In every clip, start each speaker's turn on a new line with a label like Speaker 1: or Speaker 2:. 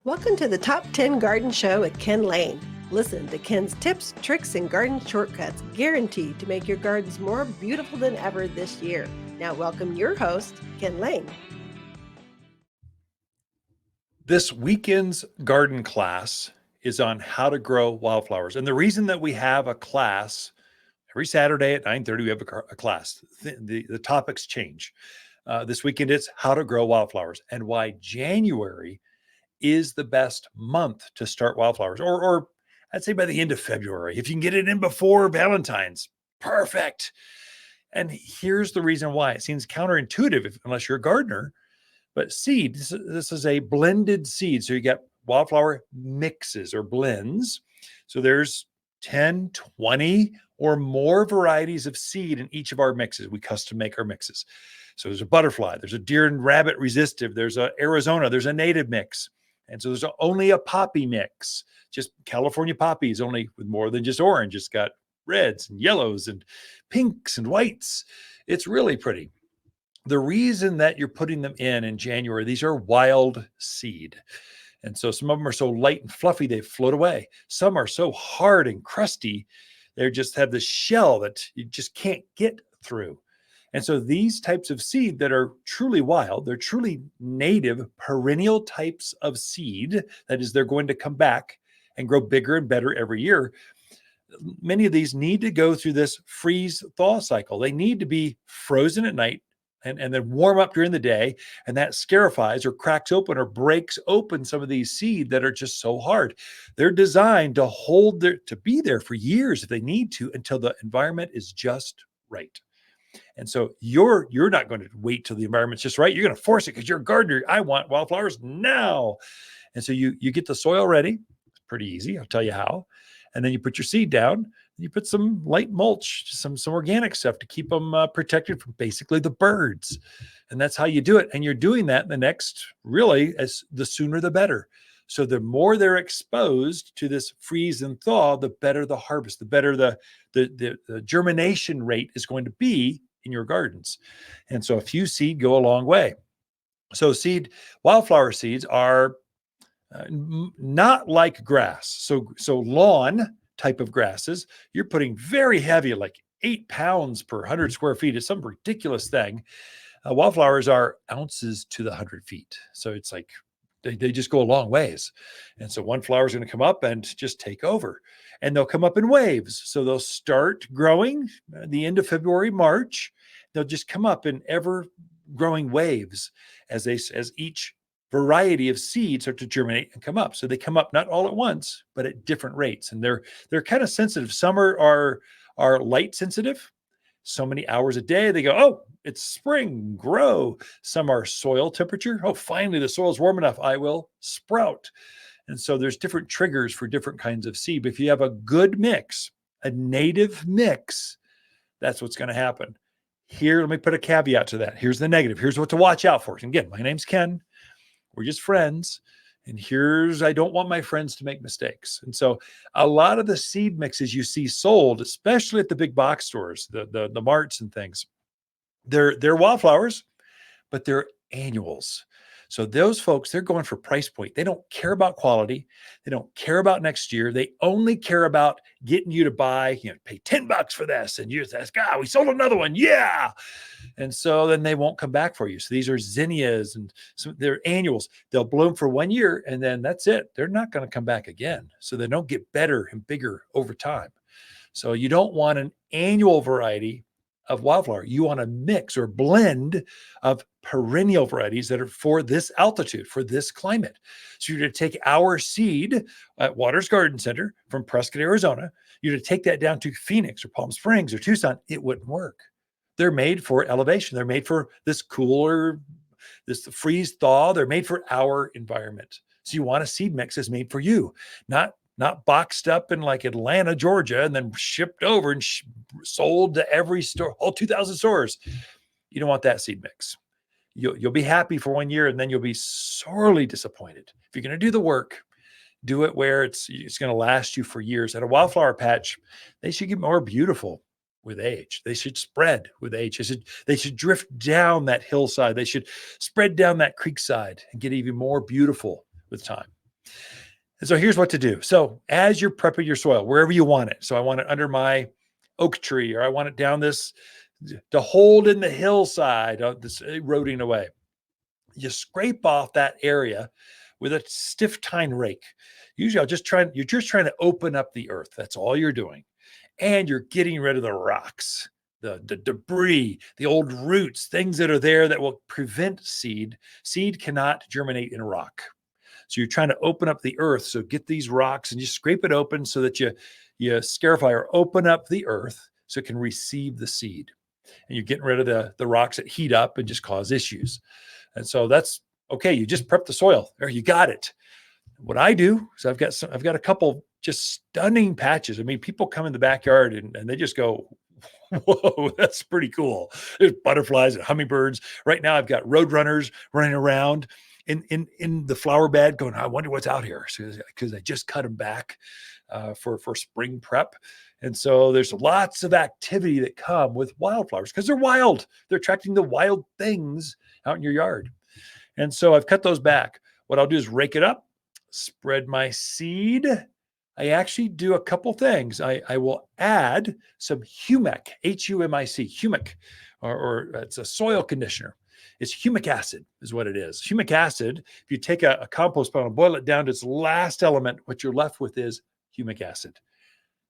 Speaker 1: Welcome to the Top 10 Garden Show with Ken Lain. Listen to Ken's tips, tricks, and garden shortcuts guaranteed to make your gardens more beautiful than ever this year. Now, welcome your host, Ken Lain.
Speaker 2: This weekend's garden class is on how to grow wildflowers. And the reason that we have a class every Saturday at 9:30, we have a class. The topics change. This weekend, it's how to grow wildflowers and why January is the best month to start wildflowers, or I'd say by the end of February. If you can get it in before Valentine's, perfect. And here's the reason why. It seems counterintuitive unless you're a gardener, but seed, this is a blended seed. So you get wildflower mixes or blends. So there's 10, 20 or more varieties of seed in each of our mixes. We custom make our mixes. So there's a butterfly, there's a deer and rabbit resistive, there's a Arizona, there's a native mix. And so there's only a poppy mix, just California poppies, only with more than just orange. It's got reds and yellows and pinks and whites. It's really pretty. The reason that you're putting them in January, these are wild seed. And so some of them are so light and fluffy, they float away. Some are so hard and crusty, they just have this shell that you just can't get through. And so these types of seed that are truly wild, they're truly native perennial types of seed. That is, they're going to come back and grow bigger and better every year. Many of these need to go through this freeze-thaw cycle. They need to be frozen at night and then warm up during the day, and that scarifies or cracks open or breaks open some of these seed that are just so hard. They're designed to to be there for years if they need to, until the environment is just right. And so you're not going to wait till the environment's just right. You're going to force it because you're a gardener. I want wildflowers now. And so you get the soil ready. It's pretty easy. I'll tell you how. And then you put your seed down. You put some light mulch, some organic stuff to keep them protected from basically the birds. And that's how you do it. And you're doing that the next, really, as the sooner the better. So the more they're exposed to this freeze and thaw, the better the harvest, the better the germination rate is going to be in your gardens. And so a few seed go a long way. So wildflower seeds are not like grass. So lawn type of grasses, you're putting very heavy, like 8 pounds per 100 square feet. It's some ridiculous thing. Wildflowers are ounces to the 100 feet. So it's like they just go a long ways. And so one flower is going to come up and just take over. And they'll come up in waves. So they'll start growing at the end of February, March. They'll just come up in ever growing waves as each variety of seeds start to germinate and come up. So they come up not all at once, but at different rates. And they're kind of sensitive. Some are light sensitive. So many hours a day, they go, oh, it's spring, grow. Some are soil temperature. Oh, finally, the soil's warm enough. I will sprout. And so there's different triggers for different kinds of seed. But if you have a good mix, a native mix, that's what's going to happen. Here, let me put a caveat to that. Here's the negative. Here's what to watch out for. And again, my name's Ken. We're just friends. And I don't want my friends to make mistakes. And so a lot of the seed mixes you see sold, especially at the big box stores, the marts and things, they're wildflowers, but they're annuals. So those folks, they're going for price point. They don't care about quality. They don't care about next year. They only care about getting you to buy, pay $10 for this. And you just ask, we sold another one. Yeah. And so then they won't come back for you. So these are zinnias and they're annuals. They'll bloom for 1 year and then that's it. They're not going to come back again. So they don't get better and bigger over time. So you don't want an annual variety of wildflower. You want a mix or blend of perennial varieties that are for this altitude, for this climate. So you're going to take our seed at Waters Garden Center from Prescott, Arizona. You're going to take that down to Phoenix or Palm Springs or Tucson. It wouldn't work. They're made for elevation. They're made for this cooler, this freeze thaw. They're made for our environment. So you want a seed mix that's made for you, not boxed up in like Atlanta, Georgia, and then shipped over and sold to every store, all 2,000 stores. You don't want that seed mix. You'll be happy for 1 year, and then you'll be sorely disappointed. If you're going to do the work, do it where it's going to last you for years. At a wildflower patch, they should get more beautiful with age. They should spread with age. They should drift down that hillside. They should spread down that creek side and get even more beautiful with time. And so here's what to do. So as you're prepping your soil, wherever you want it. So I want it under my oak tree, or I want it down this to hold in the hillside, this eroding away. You scrape off that area with a stiff tine rake. Usually you're just trying to open up the earth. That's all you're doing. And you're getting rid of the rocks, the debris, the old roots, things that are there that will prevent seed. Seed cannot germinate in rock. So you're trying to open up the earth. So get these rocks and you scrape it open so that you scarify or open up the earth so it can receive the seed. And you're getting rid of the rocks that heat up and just cause issues. And so that's okay. You just prep the soil. There, you got it. What I do is I've got a couple just stunning patches. I mean, people come in the backyard and they just go, whoa, that's pretty cool. There's butterflies and hummingbirds. Right now I've got roadrunners running around in the flower bed going, I wonder what's out here. Because I just cut them back for spring prep. And so there's lots of activity that come with wildflowers because they're wild. They're attracting the wild things out in your yard. And so I've cut those back. What I'll do is rake it up, spread my seed. I actually do a couple things. I will add some humic, Humic, humic, or it's a soil conditioner. It's humic acid is what it is. Humic acid, if you take a compost pile and boil it down to its last element, what you're left with is humic acid.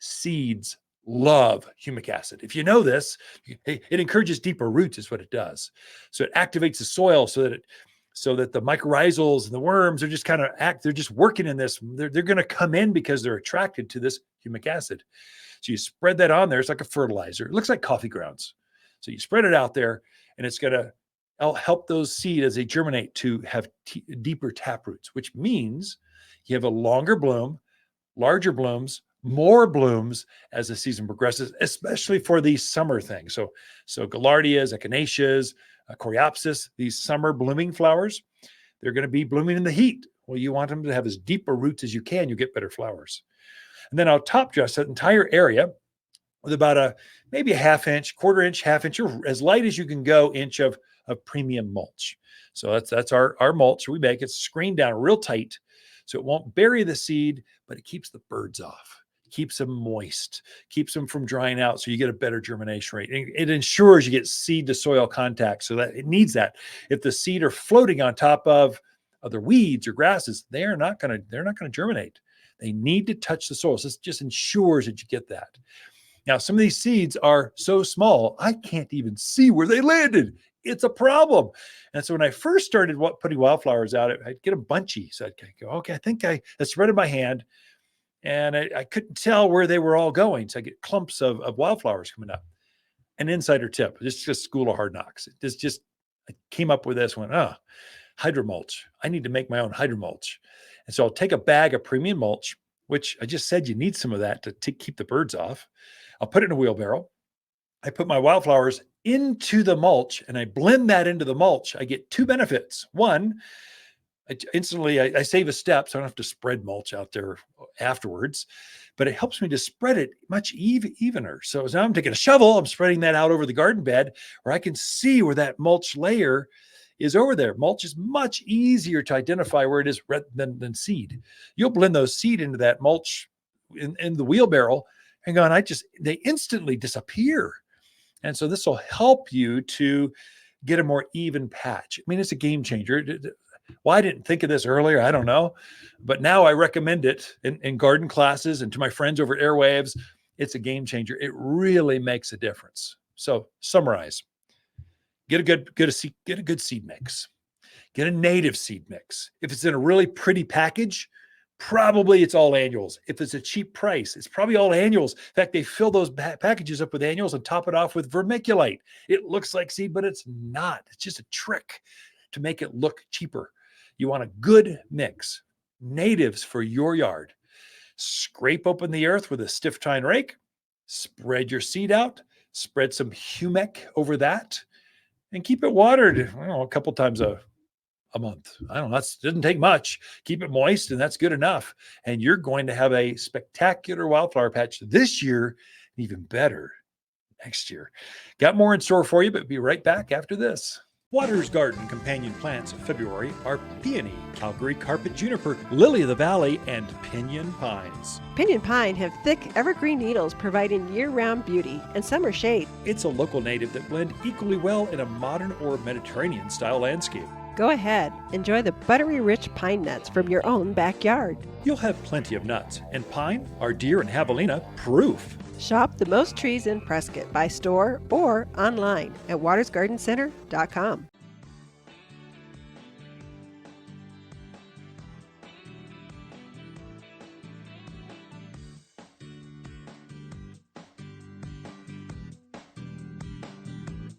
Speaker 2: Seeds love humic acid. If you know this, it encourages deeper roots is what it does. So it activates the soil so that the mycorrhizals and the worms are just they're just working in this. They're going to come in because they're attracted to this humic acid. So you spread that on there. It's like a fertilizer. It looks like coffee grounds. So you spread it out there and it's going to help those seeds as they germinate to have deeper tap roots, which means you have a longer bloom, larger blooms, more blooms as the season progresses, especially for these summer things. So gaillardias, echinaceas, coreopsis, these summer blooming flowers, they're going to be blooming in the heat. Well, you want them to have as deep a roots as you can. You get better flowers. And then I'll top dress that entire area with about maybe a half inch, quarter inch, half inch, or as light as you can go inch of premium mulch. So that's our mulch we make. It's screened down real tight so it won't bury the seed, but it keeps the birds off. Keeps them moist, keeps them from drying out so you get a better germination rate. It ensures you get seed to soil contact so that it needs that. If the seed are floating on top of other weeds or grasses, they're not going to germinate. They need to touch the soil. So this just ensures that you get that. Now, some of these seeds are so small, I can't even see where they landed. It's a problem. And so when I first started putting wildflowers out, I'd get a bunchy. So I'd go, okay, I think I spread in my hand. And I couldn't tell where they were all going. So I get clumps of wildflowers coming up. An insider tip, just school of hard knocks. I came up with this one. Hydromulch. I need to make my own hydromulch. And so I'll take a bag of premium mulch, which I just said you need some of that to keep the birds off. I'll put it in a wheelbarrow. I put my wildflowers into the mulch and I blend that into the mulch. I get two benefits. One, I save a step, so I don't have to spread mulch out there afterwards, but it helps me to spread it much evener. So now I'm taking a shovel, I'm spreading that out over the garden bed where I can see where that mulch layer is over there. Mulch is much easier to identify where it is than seed. You'll blend those seed into that mulch in the wheelbarrow and they instantly disappear. And so this will help you to get a more even patch. I mean, it's a game changer. Why I didn't think of this earlier, I don't know. But now I recommend it in garden classes and to my friends over at Airwaves. It's a game changer. It really makes a difference. So summarize. Get a good seed mix. Get a native seed mix. If it's in a really pretty package, probably it's all annuals. If it's a cheap price, it's probably all annuals. In fact, they fill those packages up with annuals and top it off with vermiculite. It looks like seed, but it's not. It's just a trick to make it look cheaper. You want a good mix. Natives for your yard. Scrape open the earth with a stiff tine rake. Spread your seed out. Spread some humic over that. And keep it watered, a couple times a month. I don't know. That doesn't take much. Keep it moist, and that's good enough. And you're going to have a spectacular wildflower patch this year, and even better next year. Got more in store for you, but be right back after this. Waters Garden companion plants of February are peony, Calgary carpet juniper, lily of the valley, and pinyon pines.
Speaker 1: Pinyon pine have thick, evergreen needles providing year-round beauty and summer shade.
Speaker 2: It's a local native that blend equally well in a modern or Mediterranean-style landscape.
Speaker 1: Go ahead, enjoy the buttery rich pine nuts from your own backyard.
Speaker 2: You'll have plenty of nuts, and pine are deer and javelina proof.
Speaker 1: Shop the most trees in Prescott by store or online at watersgardencenter.com.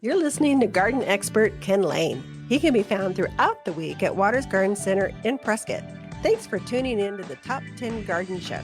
Speaker 1: You're listening to garden expert Ken Lain. He can be found throughout the week at Waters Garden Center in Prescott. Thanks for tuning in to the Top 10 Garden Show.